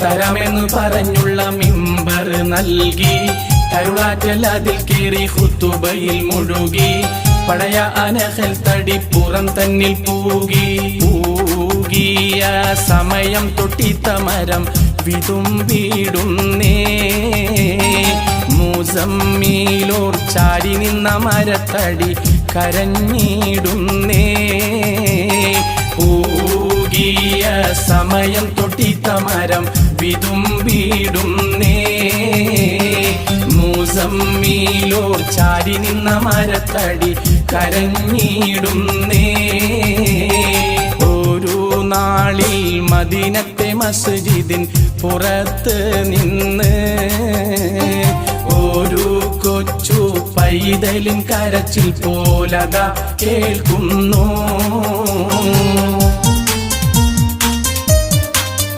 തരമെന്നു പറഞ്ഞുള്ള മിമ്പർ നൽകി കരുളാറ്റൽ അതിൽ കേറി ഖുതുബയിൽ മുഴുകി പഴയ അനഹൽ തടി പുറം തന്നിൽ പൂകിയ സമയം തൊട്ടിത്ത മരം വിതുമ്പിടുന്നേ മുസമ്മീലോർ ചാരി നിന്ന മരത്തടി കരഞ്ഞിടുന്നേ പൂകിയ സമയം തൊട്ടിത്ത മരം വിതുമ്പിടുന്നേ മുസമ്മീലോർ ചാരി നിന്ന മരത്തടി കരഞ്ഞിടുന്നേ ഒരു നാളിൽ മദീനത്തെ മസ്ജിദിൻ പുറത്ത് നിന്ന് ഒരു കൊച്ചു പൈതലിൻ കരച്ചിൽ പോലതാ കേൾക്കുന്നു.